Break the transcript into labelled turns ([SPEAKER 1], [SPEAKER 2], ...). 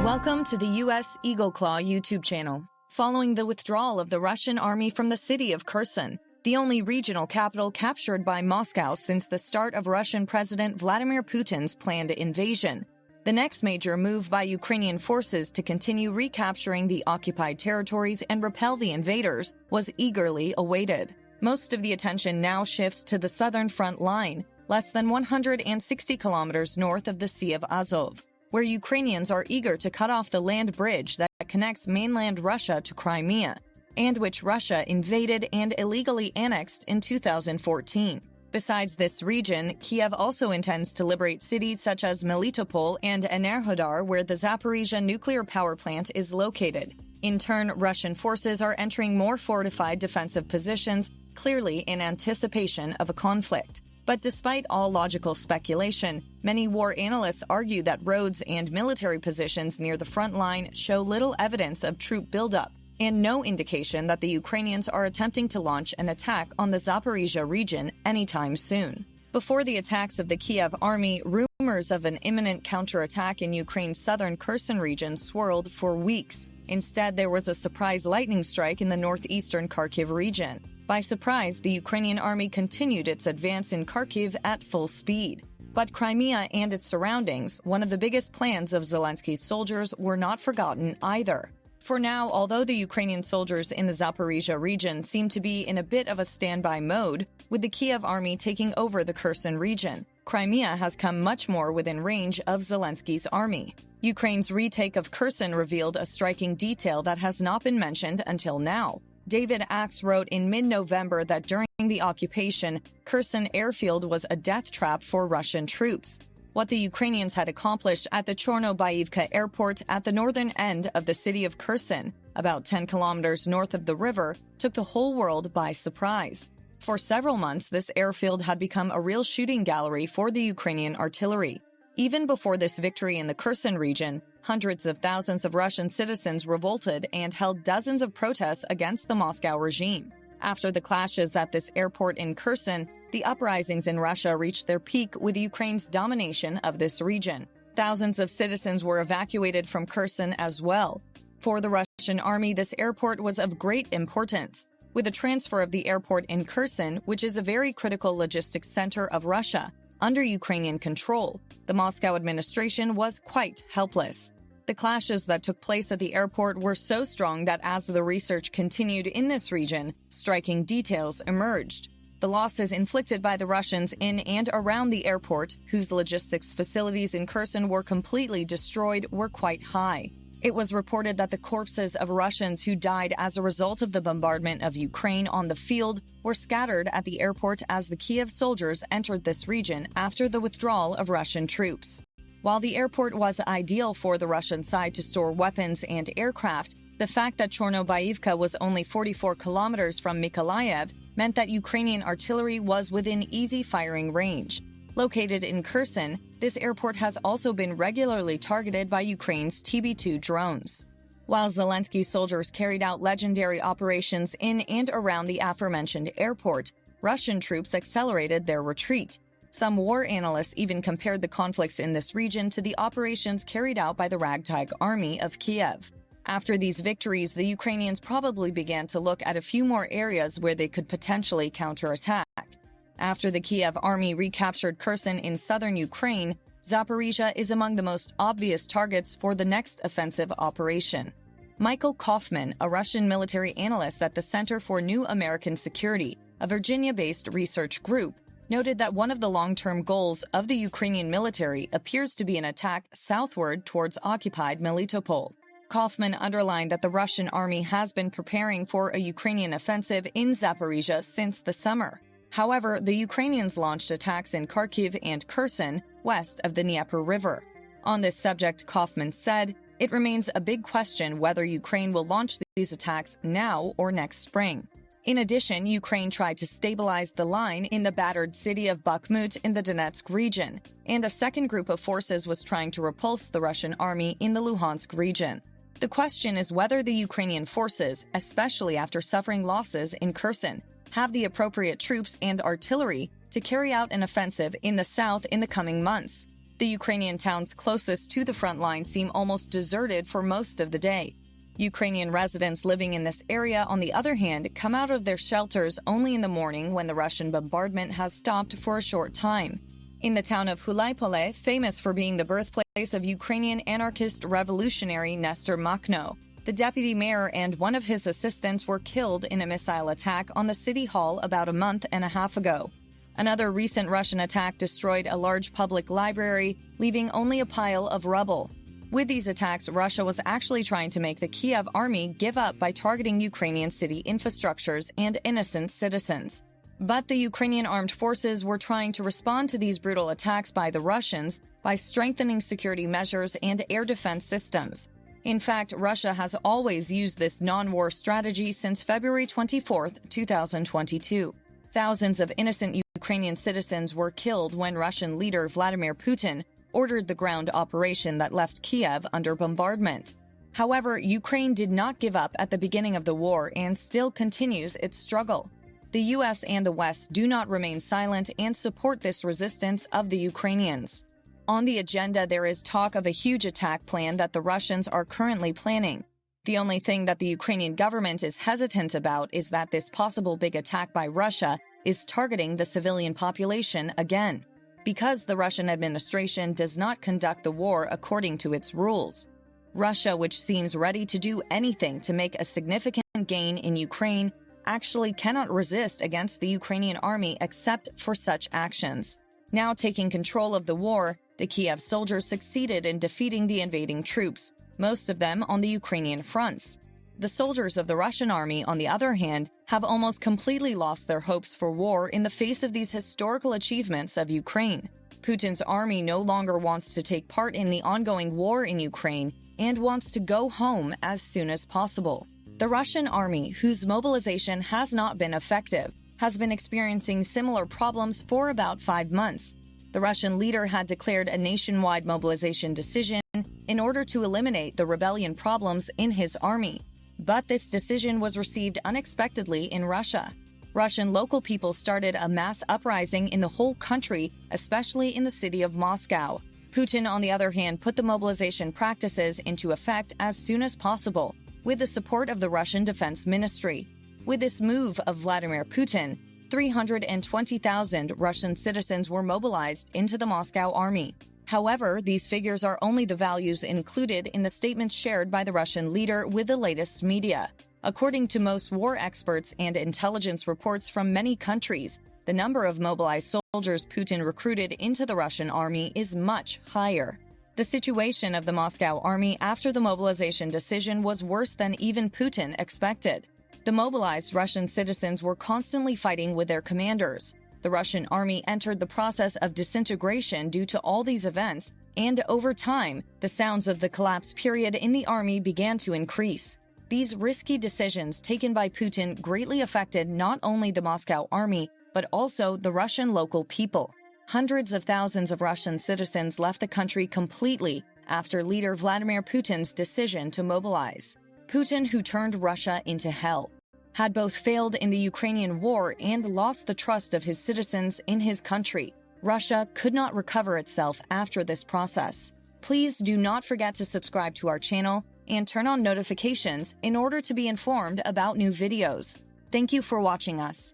[SPEAKER 1] Welcome to the U.S. Eagle Claw YouTube channel. Following the withdrawal of the Russian army from the city of Kherson, the only regional capital captured by Moscow since the start of Russian President Vladimir Putin's planned invasion, the next major move by Ukrainian forces to continue recapturing the occupied territories and repel the invaders was eagerly awaited. Most of the attention now shifts to the southern front line, less than 160 kilometers north of the Sea of Azov, where Ukrainians are eager to cut off the land bridge that connects mainland Russia to Crimea, and which Russia invaded and illegally annexed in 2014. Besides this region, Kiev also intends to liberate cities such as Melitopol and Enerhodar, where the Zaporizhzhia nuclear power plant is located. In turn, Russian forces are entering more fortified defensive positions, clearly in anticipation of a conflict. But despite all logical speculation, many war analysts argue that roads and military positions near the front line show little evidence of troop buildup, and no indication that the Ukrainians are attempting to launch an attack on the Zaporizhzhia region anytime soon. Before the attacks of the Kiev army, rumors of an imminent counterattack in Ukraine's southern Kherson region swirled for weeks. Instead, there was a surprise lightning strike in the northeastern Kharkiv region. By surprise, the Ukrainian army continued its advance in Kharkiv at full speed. But Crimea and its surroundings, one of the biggest plans of Zelensky's soldiers, were not forgotten either. For now, although the Ukrainian soldiers in the Zaporizhzhia region seem to be in a bit of a standby mode, with the Kiev army taking over the Kherson region, Crimea has come much more within range of Zelensky's army. Ukraine's retake of Kherson revealed a striking detail that has not been mentioned until now. David Axe wrote in mid-November that during the occupation, Kherson airfield was a death trap for Russian troops. What the Ukrainians had accomplished at the Chornobaivka airport at the northern end of the city of Kherson, about 10 kilometers north of the river, took the whole world by surprise. For several months, this airfield had become a real shooting gallery for the Ukrainian artillery. Even before this victory in the Kherson region, hundreds of thousands of Russian citizens revolted and held dozens of protests against the Moscow regime. After the clashes at this airport in Kherson, the uprisings in Russia reached their peak with Ukraine's domination of this region. Thousands of citizens were evacuated from Kherson as well. For the Russian army, this airport was of great importance. With the transfer of the airport in Kherson, which is a very critical logistics center of Russia, under Ukrainian control, the Moscow administration was quite helpless. The clashes that took place at the airport were so strong that as the research continued in this region, striking details emerged. The losses inflicted by the Russians in and around the airport, whose logistics facilities in Kherson were completely destroyed, were quite high. It was reported that the corpses of Russians who died as a result of the bombardment of Ukraine on the field were scattered at the airport as the Kiev soldiers entered this region after the withdrawal of Russian troops. While the airport was ideal for the Russian side to store weapons and aircraft, the fact that Chornobaivka was only 44 kilometers from Mykolaiv meant that Ukrainian artillery was within easy firing range. Located in Kherson, this airport has also been regularly targeted by Ukraine's TB2 drones. While Zelensky's soldiers carried out legendary operations in and around the aforementioned airport, Russian troops accelerated their retreat. Some war analysts even compared the conflicts in this region to the operations carried out by the ragtag army of Kiev. After these victories, the Ukrainians probably began to look at a few more areas where they could potentially counterattack. After the Kiev army recaptured Kherson in southern Ukraine, Zaporizhzhia is among the most obvious targets for the next offensive operation. Michael Kaufman, a Russian military analyst at the Center for New American Security, a Virginia-based research group, noted that one of the long-term goals of the Ukrainian military appears to be an attack southward towards occupied Melitopol. Kaufman underlined that the Russian army has been preparing for a Ukrainian offensive in Zaporizhzhia since the summer. However, the Ukrainians launched attacks in Kharkiv and Kherson, west of the Dnieper River. On this subject, Kaufman said, "It remains a big question whether Ukraine will launch these attacks now or next spring." In addition, Ukraine tried to stabilize the line in the battered city of Bakhmut in the Donetsk region, and a second group of forces was trying to repulse the Russian army in the Luhansk region. The question is whether the Ukrainian forces, especially after suffering losses in Kherson, have the appropriate troops and artillery to carry out an offensive in the south in the coming months. The Ukrainian towns closest to the front line seem almost deserted for most of the day. Ukrainian residents living in this area, on the other hand, come out of their shelters only in the morning when the Russian bombardment has stopped for a short time. In the town of Hulaypole, famous for being the birthplace of Ukrainian anarchist revolutionary Nestor Makhno, the deputy mayor and one of his assistants were killed in a missile attack on the city hall about a month and a half ago. Another recent Russian attack destroyed a large public library, leaving only a pile of rubble. With these attacks, Russia was actually trying to make the Kiev army give up by targeting Ukrainian city infrastructures and innocent citizens. But the Ukrainian armed forces were trying to respond to these brutal attacks by the Russians by strengthening security measures and air defense systems. In fact, Russia has always used this non-war strategy since February 24, 2022. Thousands of innocent Ukrainian citizens were killed when Russian leader Vladimir Putin ordered the ground operation that left Kiev under bombardment. However, Ukraine did not give up at the beginning of the war and still continues its struggle. The U.S. and the West do not remain silent and support this resistance of the Ukrainians. On the agenda, there is talk of a huge attack plan that the Russians are currently planning. The only thing that the Ukrainian government is hesitant about is that this possible big attack by Russia is targeting the civilian population again, because the Russian administration does not conduct the war according to its rules. Russia, which seems ready to do anything to make a significant gain in Ukraine, actually cannot resist against the Ukrainian army except for such actions. Now taking control of the war, the Kiev soldiers succeeded in defeating the invading troops, most of them on the Ukrainian fronts. The soldiers of the Russian army, on the other hand, have almost completely lost their hopes for war in the face of these historical achievements of Ukraine. Putin's army no longer wants to take part in the ongoing war in Ukraine and wants to go home as soon as possible. The Russian army, whose mobilization has not been effective, has been experiencing similar problems for about 5 months. The Russian leader had declared a nationwide mobilization decision in order to eliminate the rebellion problems in his army. But this decision was received unexpectedly in Russia. Russian local people started a mass uprising in the whole country, especially in the city of Moscow. Putin, on the other hand, put the mobilization practices into effect as soon as possible, with the support of the Russian Defense Ministry. With this move of Vladimir Putin, 320,000 Russian citizens were mobilized into the Moscow army. However, these figures are only the values included in the statements shared by the Russian leader with the latest media. According to most war experts and intelligence reports from many countries, the number of mobilized soldiers Putin recruited into the Russian army is much higher. The situation of the Moscow army after the mobilization decision was worse than even Putin expected. The mobilized Russian citizens were constantly fighting with their commanders. The Russian army entered the process of disintegration due to all these events, and over time, the sounds of the collapse period in the army began to increase. These risky decisions taken by Putin greatly affected not only the Moscow army, but also the Russian local people. Hundreds of thousands of Russian citizens left the country completely after leader Vladimir Putin's decision to mobilize. Putin, who turned Russia into hell, had both failed in the Ukrainian war and lost the trust of his citizens in his country. Russia could not recover itself after this process. Please do not forget to subscribe to our channel and turn on notifications in order to be informed about new videos. Thank you for watching us.